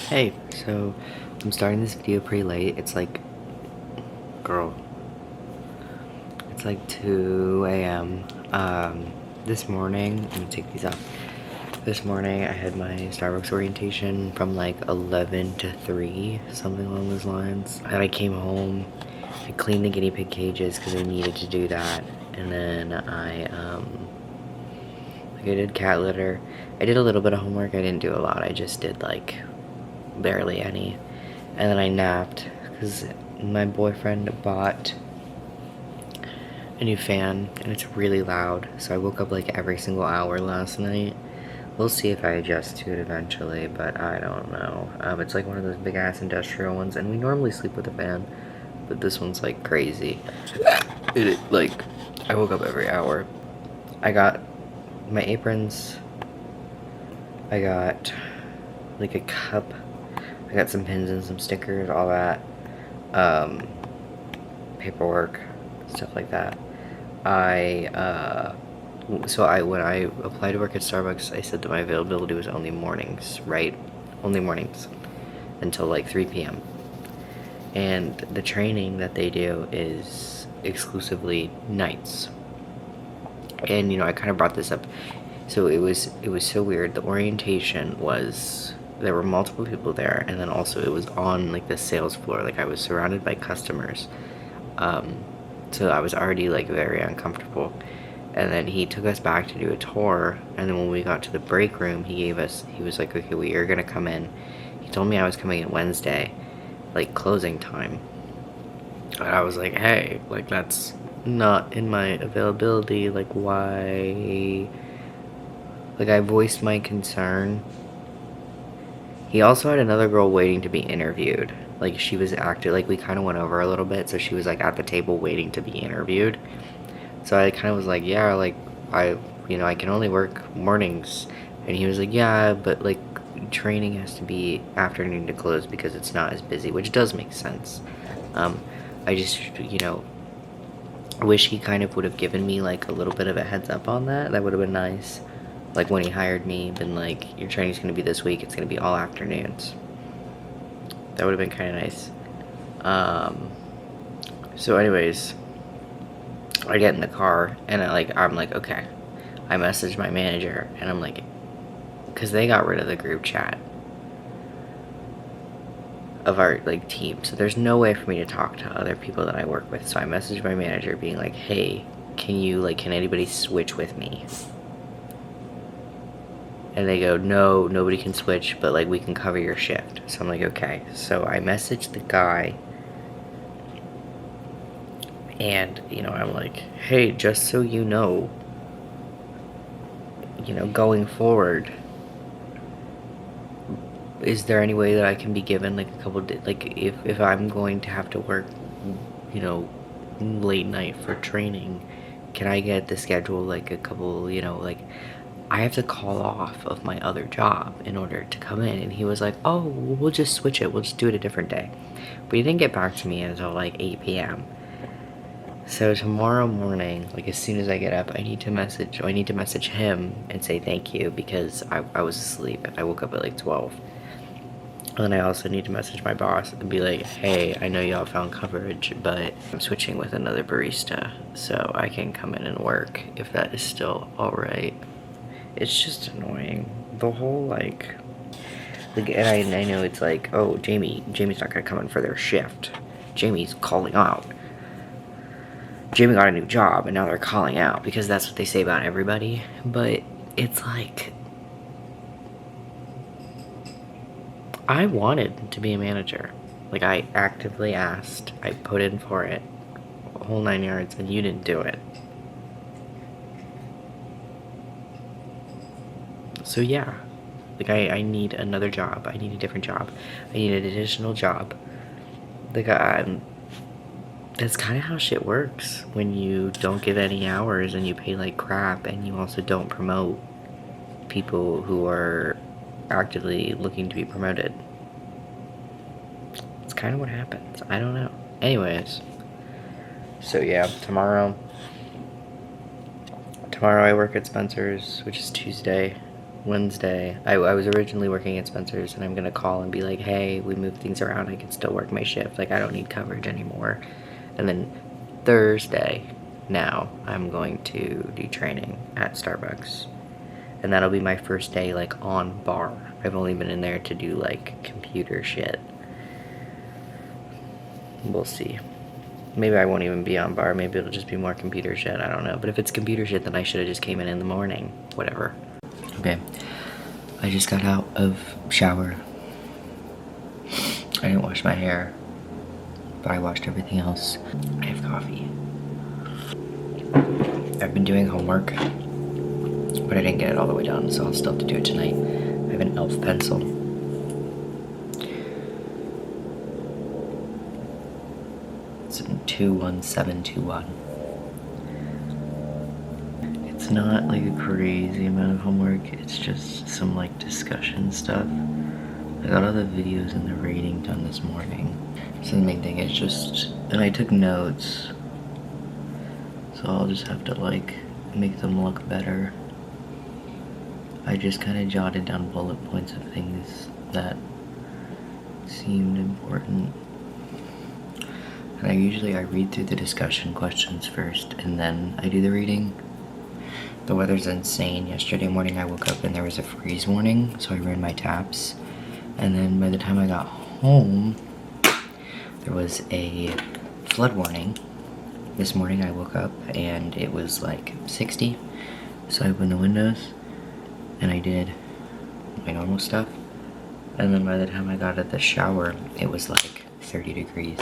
Hey, so I'm starting this video pretty late. It's like, girl, it's like 2 a.m. This morning, let me take these off. This morning I had my Starbucks orientation from like 11 to 3, something along those lines. And I came home, I cleaned the guinea pig cages because I needed to do that. And then I did cat litter. I did a little bit of homework. I didn't do a lot. I just did like barely any. And then I napped because my boyfriend bought a new fan and it's really loud. So I woke up like every single hour last night. We'll see if I adjust to it eventually, but I don't know. It's like one of those big ass industrial ones, and we normally sleep with a fan, but this one's like crazy. Like, I woke up every hour. I got my aprons. I got like a cup. I got some pins and some stickers, all that. Paperwork, stuff like that. When I applied to work at Starbucks, I said that my availability was only mornings, right? Only mornings until like 3 p.m. And the training that they do is exclusively nights. And I kind of brought this up. So it was so weird. The orientation was, there were multiple people there, and then also it was on like the sales floor. Like I was surrounded by customers. So I was already like very uncomfortable. And then he took us back to do a tour, and then when we got to the break room, he was like, okay, we are gonna come in. He told me I was coming in Wednesday, like closing time. And I was like, hey, like that's not in my availability, like why? Like I voiced my concern. He also had another girl waiting to be interviewed. Like she was active, like we kind of went over a little bit, so she was like at the table waiting to be interviewed. So I kind of was like, yeah, like, I can only work mornings. And he was like, yeah, but, like, training has to be afternoon to close because it's not as busy, which does make sense. I just, wish he kind of would have given me, like, a little bit of a heads up on that. That would have been nice. Like, when he hired me, been like, your training's going to be this week. It's going to be all afternoons. That would have been kind of nice. So anyways, I get in the car, and I'm like, okay. I message my manager, and I'm like, because they got rid of the group chat of our, like, team. So there's no way for me to talk to other people that I work with. So I messaged my manager being like, hey, can anybody switch with me? And they go, no, nobody can switch, but, like, we can cover your shift. So I'm like, okay. So I messaged the guy, and, I'm like, hey, just so you know, going forward, is there any way that I can be given, like, a couple like, if I'm going to have to work, late night for training, can I get the schedule, like, a couple, like, I have to call off of my other job in order to come in. And he was like, oh, we'll just switch it. We'll just do it a different day. But he didn't get back to me until, like, 8 p.m. So tomorrow morning, like as soon as I get up, I need to message him and say thank you because I was asleep. I woke up at like 12. And then I also need to message my boss and be like, hey, I know y'all found coverage, but I'm switching with another barista, so I can come in and work if that is still alright. It's just annoying. The whole and I know it's like, oh, Jamie's not gonna come in for their shift. Jamie's calling out. Jamie got a new job, and now they're calling out, because that's what they say about everybody. But it's like, I wanted to be a manager. Like, I actively asked. I put in for it. A whole 9 yards, and you didn't do it. So yeah. Like, I need another job. I need a different job. I need an additional job. Like, that's kind of how shit works when you don't give any hours and you pay like crap, and you also don't promote people who are actively looking to be promoted. It's kind of what happens. I don't know. Anyways, so yeah, tomorrow I work at Spencer's, which is Tuesday. Wednesday, I was originally working at Spencer's, and I'm gonna call and be like, hey, we moved things around, I can still work my shift, like I don't need coverage anymore. And then Thursday, now I'm going to do training at Starbucks, and that'll be my first day like on bar. I've only been in there to do like computer shit. We'll see. Maybe I won't even be on bar, maybe it'll just be more computer shit, I don't know. But if it's computer shit, then I should have just came in the morning, whatever. Okay, I just got out of shower. I didn't wash my hair, but I washed everything else. I have coffee. I've been doing homework, but I didn't get it all the way done, so I'll still have to do it tonight. I have an elf pencil. It's in 21721. It's not like a crazy amount of homework, it's just some like discussion stuff. I got all the videos and the rating done this morning. So the main thing is just, and I took notes, so I'll just have to like make them look better. I just kind of jotted down bullet points of things that seemed important. And I read through the discussion questions first, and then I do the reading. The weather's insane. Yesterday morning I woke up and there was a freeze warning, so I ran my taps. And then by the time I got home, there was a flood warning. This morning I woke up and it was like 60, so I opened the windows and I did my normal stuff. And then by the time I got at the shower, it was like 30 degrees.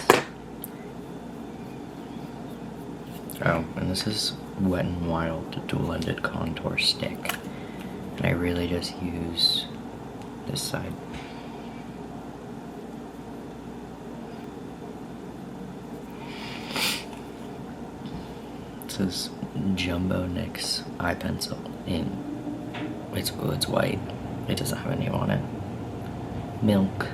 Oh, and this is Wet n Wild dual-ended contour stick. And I really just use this side. This is Jumbo NYX eye pencil in, it's white. It doesn't have a name on it. Milk.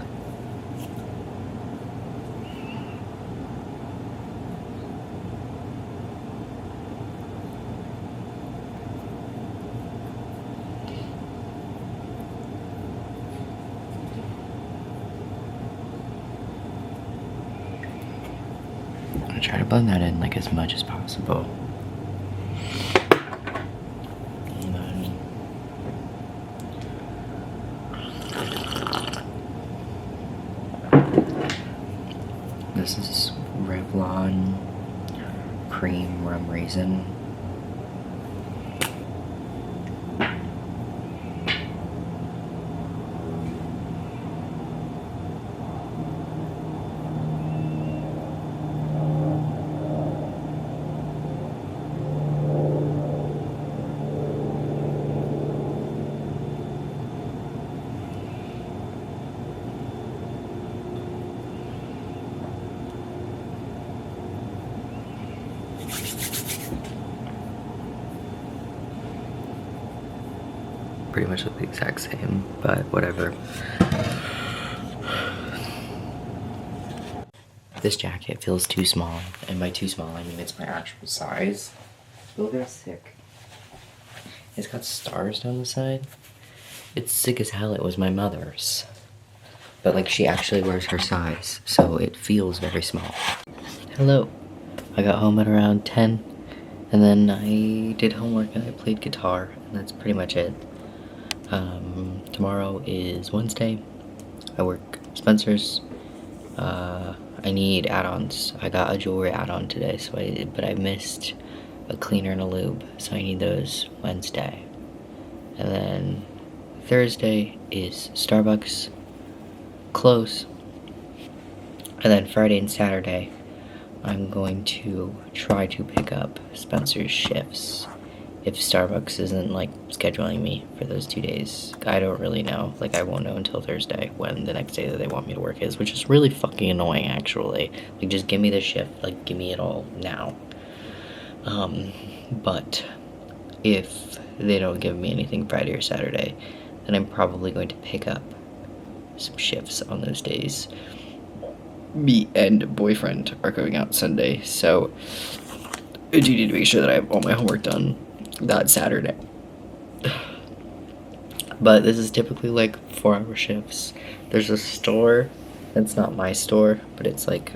I try to blend that in like as much as possible. And then this is Revlon Cream Rum Raisin. Pretty much look the exact same, but whatever. This jacket feels too small, and by too small I mean it's my actual size. Look how sick. It's got stars down the side. It's sick as hell. It was my mother's, but like she actually wears her size, so it feels very small. Hello. I got home at around 10, and then I did homework and I played guitar, and that's pretty much it. Tomorrow is Wednesday. I work Spencer's. I need add-ons. I got a jewelry add-on today, but I missed a cleaner and a lube, so I need those Wednesday. And then Thursday is Starbucks, close. And then Friday and Saturday, I'm going to try to pick up Spencer's shifts. If Starbucks isn't like scheduling me for those 2 days, I don't really know. Like I won't know until Thursday when the next day that they want me to work is, which is really fucking annoying actually. Like just give me the shift, like give me it all now. But if they don't give me anything Friday or Saturday, then I'm probably going to pick up some shifts on those days. Me and boyfriend are going out Sunday, so I do need to make sure that I have all my homework done that Saturday. But this is typically like 4-hour shifts. There's a store that's not my store, but it's like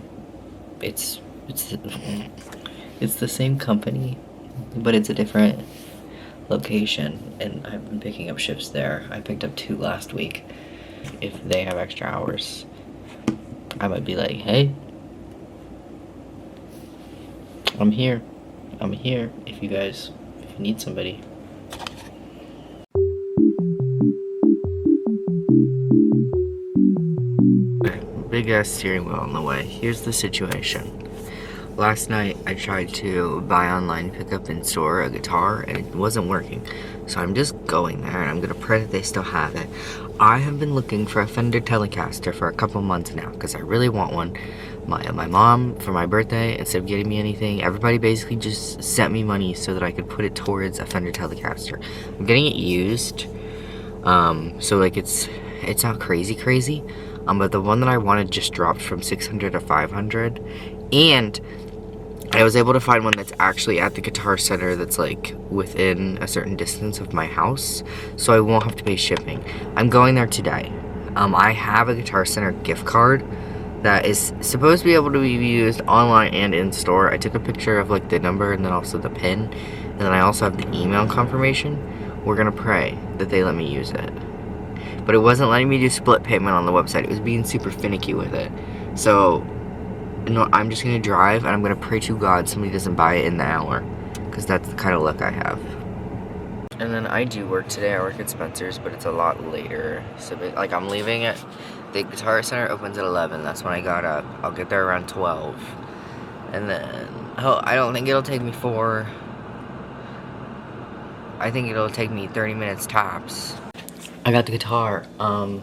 it's it's the same company, but it's a different location, and I've been picking up shifts there. I picked up 2 last week. If they have extra hours, I might be like, hey, I'm here if you need somebody. Big ass steering wheel on the way. Here's the situation. Last night I tried to buy online, pick up in store a guitar, and it wasn't working. So I'm just going there and I'm gonna pray that they still have it. I have been looking for a Fender Telecaster for a couple months now because I really want one. My mom, for my birthday, instead of getting me anything, everybody basically just sent me money so that I could put it towards a Fender Telecaster. I'm getting it used, so like it's not crazy. But the one that I wanted just dropped from 600 to 500, and I was able to find one that's actually at the Guitar Center that's like within a certain distance of my house, so I won't have to pay shipping. I'm going there today. I have a Guitar Center gift card that is supposed to be able to be used online and in store. I took a picture of like the number and then also the pin, and then I also have the email confirmation. We're gonna pray that they let me use it. But it wasn't letting me do split payment on the website. It was being super finicky with it. So, no, I'm just gonna drive and I'm gonna pray to God somebody doesn't buy it in the hour, because that's the kind of luck I have. And then I do work today. I work at Spencer's, but it's a lot later. So, like, I'm leaving at the Guitar Center opens at 11. That's when I got up. I'll get there around 12. And then, I don't think it'll take me I think it'll take me 30 minutes tops. I got the guitar. I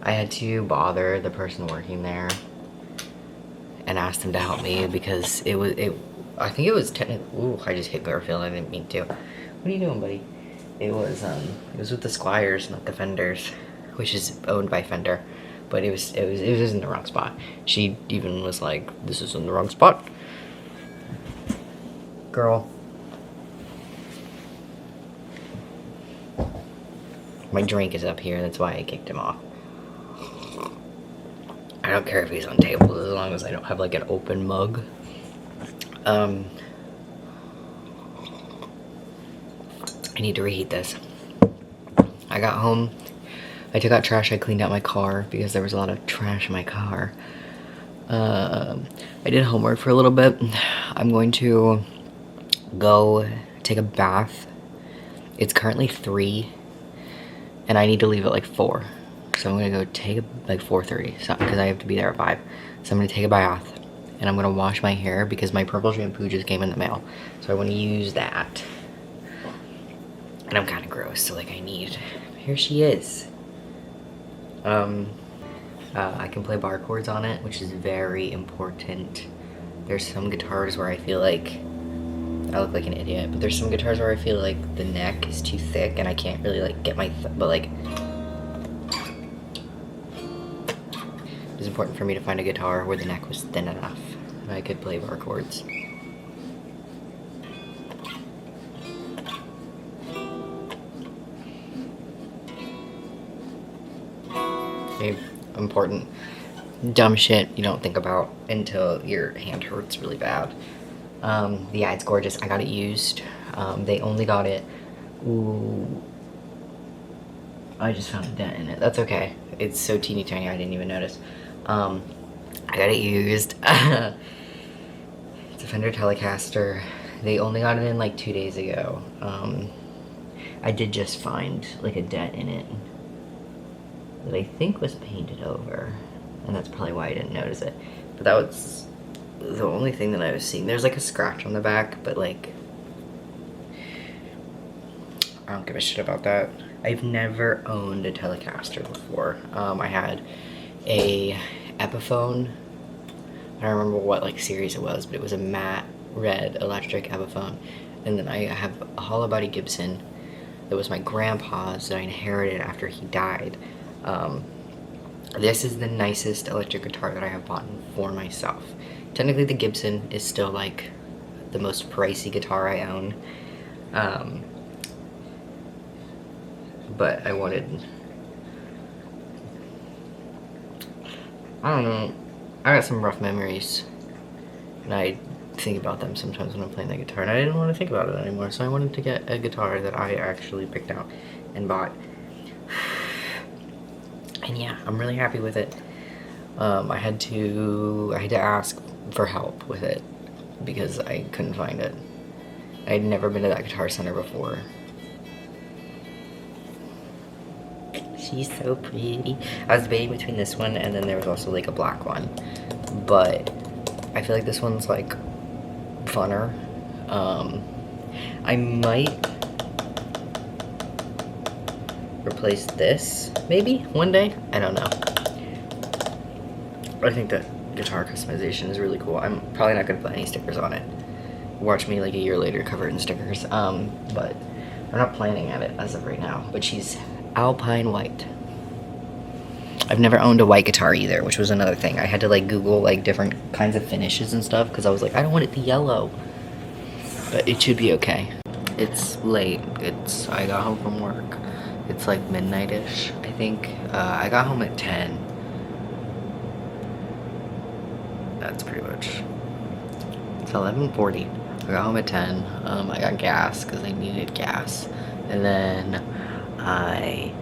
had to bother the person working there and asked him to help me because I think it was technically, ooh, I just hit Garfield, I didn't mean to. What are you doing, buddy? It was with the Squires, not the Fenders, which is owned by Fender, but it was in the wrong spot. She even was like, this is in the wrong spot. Girl. My drink is up here, that's why I kicked him off. I don't care if he's on tables as long as I don't have like an open mug. I need to reheat this. I got home, I took out trash, I cleaned out my car because there was a lot of trash in my car. I did homework for a little bit. I'm going to go take a bath. It's currently 3. And I need to leave at like 4. So I'm gonna go take like 4:30, so, because I have to be there at 5. So I'm gonna take a bath and I'm gonna wash my hair because my purple shampoo just came in the mail. So I wanna use that. And I'm kinda gross, so like here she is. I can play bar chords on it, which is very important. There's some guitars where I feel like I look like an idiot, but there's some guitars where I feel like the neck is too thick and I can't really like get my, but like, it's important for me to find a guitar where the neck was thin enough and I could play bar chords. Okay, important, dumb shit you don't think about until your hand hurts really bad. Yeah, it's gorgeous. I got it used. They only got it. Ooh. I just found a dent in it. That's okay. It's so teeny tiny I didn't even notice. I got it used. It's a Fender Telecaster. They only got it in like 2 days ago. I did just find like a dent in it that I think was painted over. And that's probably why I didn't notice it. But that was the only thing that I was seeing. There's like a scratch on the back, but like, I don't give a shit about that. I've never owned a Telecaster before. I had a Epiphone. I don't remember what like series it was, but it was a matte red electric Epiphone. And then I have a hollow body Gibson that was my grandpa's that I inherited after he died. This is the nicest electric guitar that I have bought for myself. Technically the Gibson is still like the most pricey guitar I own. but I wanted, I don't know, I got some rough memories, and I think about them sometimes when I'm playing the guitar, and I didn't want to think about it anymore, so I wanted to get a guitar that I actually picked out and bought. And yeah, I'm really happy with it. I had to ask for help with it because I couldn't find it. I'd never been to that guitar center before. She's so pretty. I was debating between this one and then there was also like a black one, but I feel like this one's like funner. I might replace this maybe one day. I don't know. I think that guitar customization is really cool. I'm probably not gonna put any stickers on it. Watch me like a year later cover it in stickers. But I'm not planning at it as of right now. But she's Alpine White. I've never owned a white guitar either, which was another thing. I had to like Google like different kinds of finishes and stuff because I was like, I don't want it to yellow. But it should be okay. It's late. I got home from work. It's like midnight-ish, I think. I got home at 10. That's pretty much. It's 11:40. I got home at 10. I got gas because I needed gas. And then I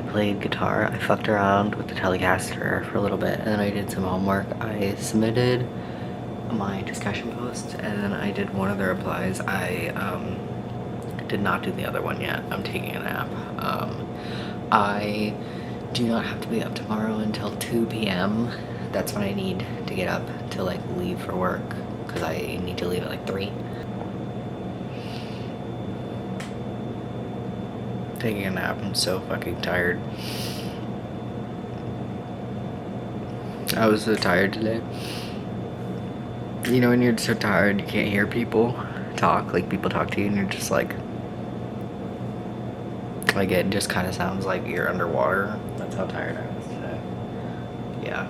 played guitar. I fucked around with the telecaster for a little bit, and then I did some homework. I submitted my discussion post, and then I did one of the replies. I did not do the other one yet. I'm taking a nap. I do not have to be up tomorrow until 2 p.m. That's when I need to get up to like leave for work, because I need to leave at like 3. Taking a nap. I'm so fucking tired. I was so tired today. You know when you're so tired you can't hear people talk, like people talk to you and you're just like it just kind of sounds like you're underwater. That's how tired I was today. Yeah.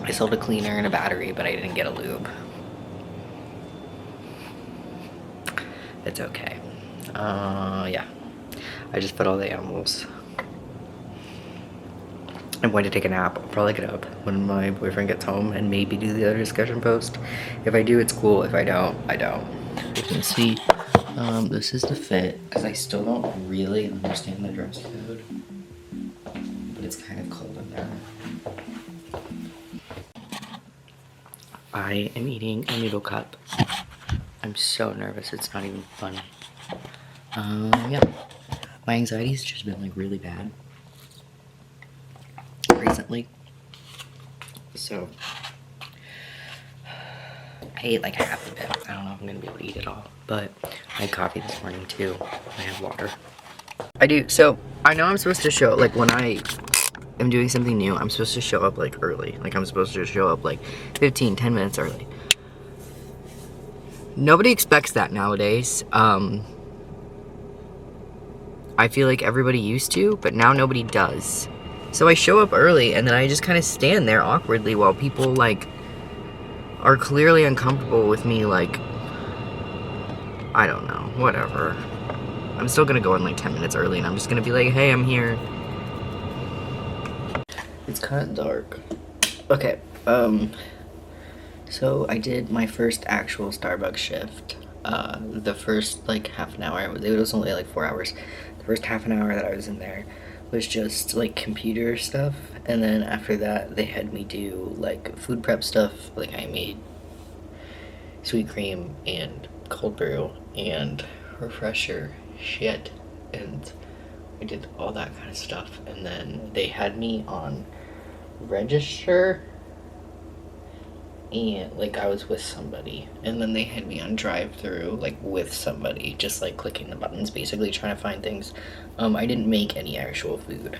I sold a cleaner and a battery, but I didn't get a lube. It's okay. Yeah. I just fed all the animals. I'm going to take a nap. I'll probably get up when my boyfriend gets home and maybe do the other discussion post. If I do, it's cool. If I don't, I don't. You can see, this is the fit, because I still don't really understand the dress code. But it's kind of cold in there. I am eating a noodle cup. I'm so nervous, it's not even funny. Yeah. My anxiety's just been like really bad recently. So I ate like half of it. I don't know if I'm gonna be able to eat it all. But I had coffee this morning too. I have water. I do. So I know I'm supposed to show, like when I am doing something new, I'm supposed to show up like early. Like I'm supposed to show up like 10 minutes early. Nobody expects that nowadays. I feel like everybody used to, but now nobody does. So I show up early and then I just kind of stand there awkwardly while people like are clearly uncomfortable with me, like, I don't know, whatever. I'm still gonna go in like 10 minutes early and I'm just gonna be like, hey, I'm here. It's kind of dark. Okay, so I did my first actual Starbucks shift. The first like half an hour, it was only like 4 hours. The first half an hour that I was in there was just like computer stuff, and then after that they had me do like food prep stuff. Like I made sweet cream and cold brew and refresher shit, and I did all that kind of stuff. And then they had me on register, and like I was with somebody, and then they had me on drive-through like with somebody, just like clicking the buttons, basically trying to find things. I didn't make any actual food.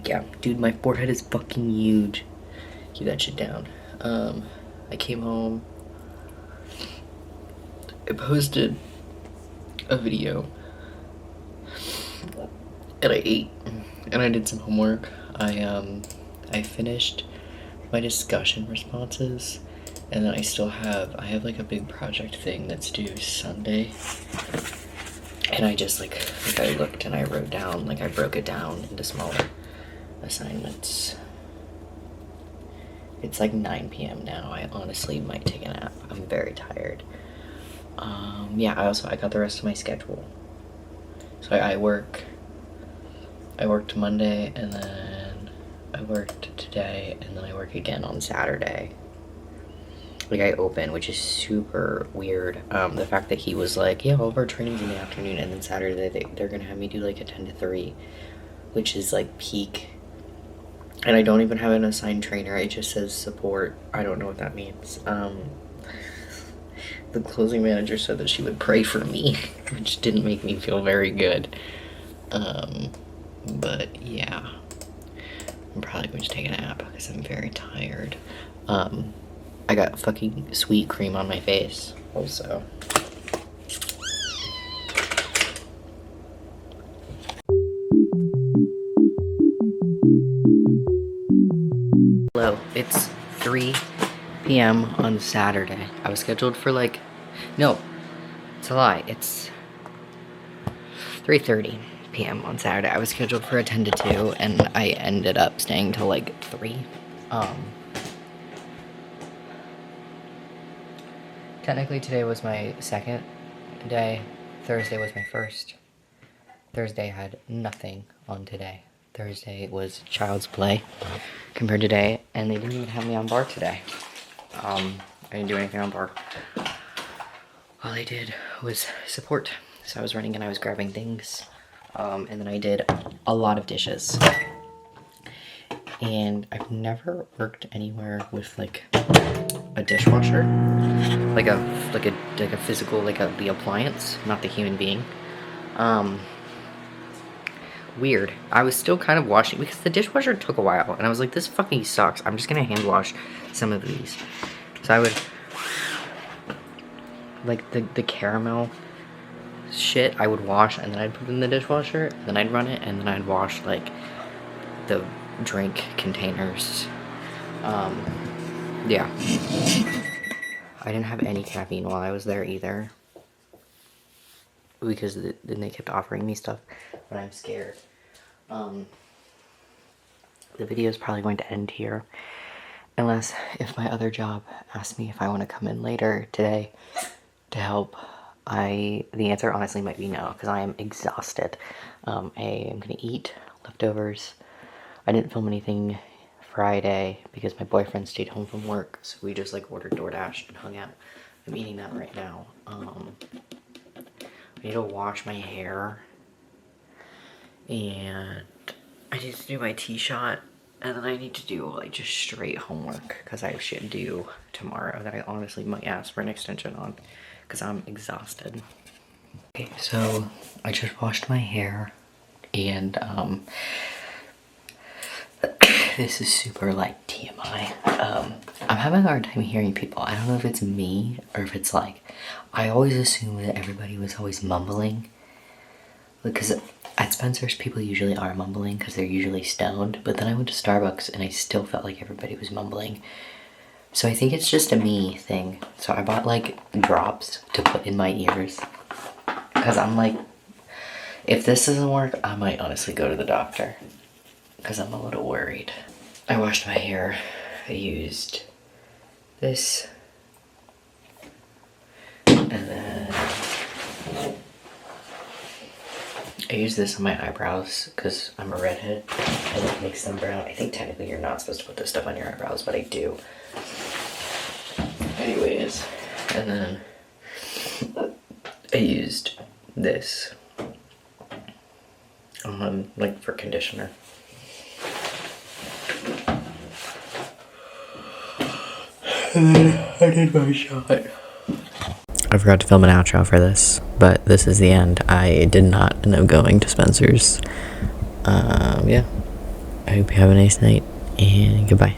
Yeah, dude, my forehead is fucking huge. Keep that shit down. I came home, I posted a video, and I ate, and I did some homework. I finished my discussion responses, And then I have like a big project thing that's due Sunday. And I just like I looked and I wrote down, like I broke it down into smaller assignments. It's like 9 p.m. now. I honestly might take a nap. I'm very tired. Yeah, I got the rest of my schedule. So I worked Monday, and then I worked today, and then I work again on Saturday. Like I open, which is super weird. The fact that he was like, yeah, all of our training's in the afternoon, and then Saturday they're gonna have me do like a 10 to 3, which is like peak. And I don't even have an assigned trainer. It just says support. I don't know what that means. The closing manager said that she would pray for me, which didn't make me feel very good. But yeah, I'm probably going to take a nap because I'm very tired. I got fucking sweet cream on my face also. Hello, it's 3 p.m. on Saturday. I was scheduled for like, no, it's a lie. It's 3:30 p.m. on Saturday. I was scheduled for a 10 to 2, and I ended up staying till like 3. Technically today was my second day. Thursday was my first. Thursday had nothing on today. Thursday was child's play compared to today, and they didn't even have me on bar today. I didn't do anything on bar. All I did was support. So I was running and I was grabbing things. And then I did a lot of dishes. And I've never worked anywhere with like a dishwasher. Like a physical, the appliance, not the human being. Weird. I was still kind of washing because the dishwasher took a while, and I was like, this fucking sucks. I'm just gonna hand wash some of these. So I would, like, the caramel shit I would wash, and then I'd put it in the dishwasher, then I'd run it, and then I'd wash like the drink containers. Yeah. I didn't have any caffeine while I was there either, because then they kept offering me stuff, but I'm scared. The video is probably going to end here, unless if my other job asks me if I want to come in later today to help. The answer honestly might be no, because I am exhausted. I'm gonna eat leftovers. I didn't film anything Friday because my boyfriend stayed home from work, so we just like ordered DoorDash and hung out. I'm eating that right now. I need to wash my hair, and I need to do my tea shot, and then I need to do like just straight homework because I have shit due tomorrow that I honestly might ask for an extension on because I'm exhausted. Okay, so I just washed my hair, and this is super like TMI. I'm having a hard time hearing people. I don't know if it's me or if it's like, I always assume that everybody was always mumbling. Because at Spencer's, people usually are mumbling because they're usually stoned. But then I went to Starbucks and I still felt like everybody was mumbling. So I think it's just a me thing. So I bought like drops to put in my ears. Because I'm like, if this doesn't work, I might honestly go to the doctor. Because I'm a little worried. I washed my hair. I used this. And then I use this on my eyebrows because I'm a redhead and it makes them brown. I think technically you're not supposed to put this stuff on your eyebrows, but I do. Anyways, and then I used this like for conditioner. And then I did my shot. I forgot to film an outro for this, but this is the end. I did not end up going to Spencer's. Yeah. I hope you have a nice night, and goodbye.